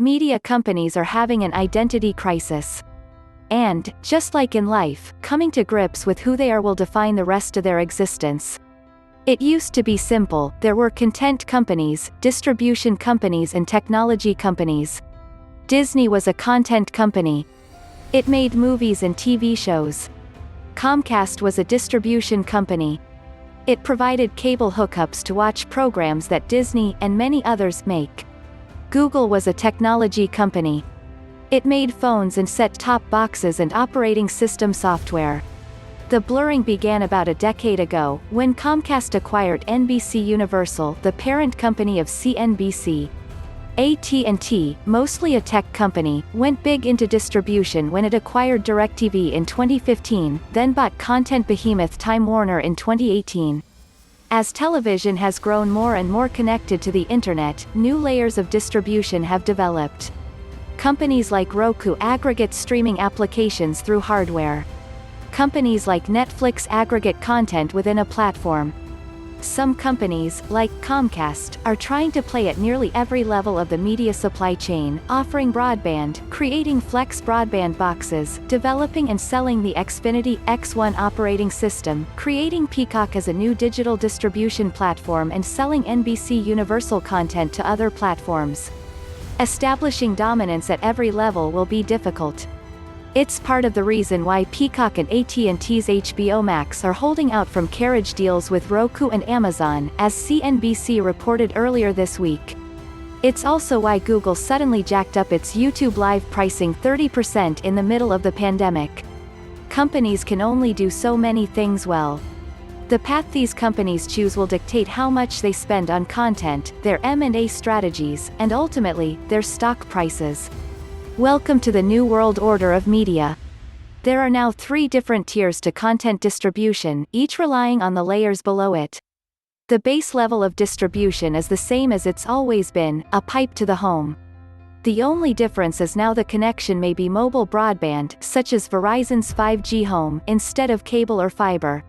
media companies are having an identity crisis. And, just like in life, coming to grips with who they are will define the rest of their existence. It used to be simple. There were content companies, distribution companies and technology companies. Disney was a content company. It made movies and TV shows. Comcast was a distribution company. It provided cable hookups to watch programs that Disney and many others make. Google was a technology company. It made phones and set-top boxes and operating system software. The blurring began about a decade ago, when Comcast acquired NBC Universal, the parent company of CNBC. AT&T, mostly a tech company, went big into distribution when it acquired DirecTV in 2015, then bought content behemoth Time Warner in 2018. As television has grown more and more connected to the internet, new layers of distribution have developed. Companies like Roku aggregate streaming applications through hardware. Companies like Netflix aggregate content within a platform. Some companies, like Comcast, are trying to play at nearly every level of the media supply chain, offering broadband, creating flex broadband boxes, developing and selling the Xfinity X1 operating system, creating Peacock as a new digital distribution platform and selling NBC Universal content to other platforms. Establishing dominance at every level will be difficult. It's part of the reason why Peacock and AT&T's HBO Max are holding out from carriage deals with Roku and Amazon, as CNBC reported earlier this week. It's also why Google suddenly jacked up its YouTube Live pricing 30% in the middle of the pandemic. Companies can only do so many things well. The path these companies choose will dictate how much they spend on content, their M&A strategies, and ultimately, their stock prices. Welcome to the new world order of media. There are now 3 different tiers to content distribution, each relying on the layers below it. The base level of distribution is the same as it's always been, a pipe to the home. The only difference is now the connection may be mobile broadband, such as Verizon's 5G Home, instead of cable or fiber.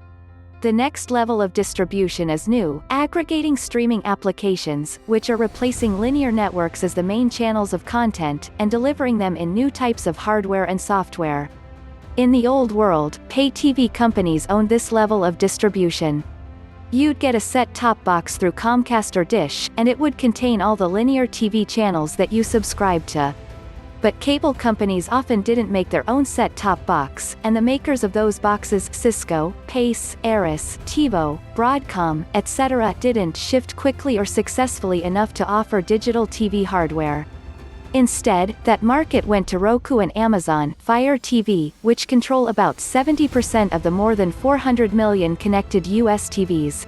The next level of distribution is new, aggregating streaming applications, which are replacing linear networks as the main channels of content, and delivering them in new types of hardware and software. In the old world, pay TV companies owned this level of distribution. You'd get a set-top box through Comcast or Dish, and it would contain all the linear TV channels that you subscribe to. But cable companies often didn't make their own set-top box, and the makers of those boxes, Cisco, Pace, Aris, TiVo, Broadcom, etc., didn't shift quickly or successfully enough to offer digital TV hardware. Instead, that market went to Roku and Amazon Fire TV, which control about 70% of the more than 400 million connected US TVs.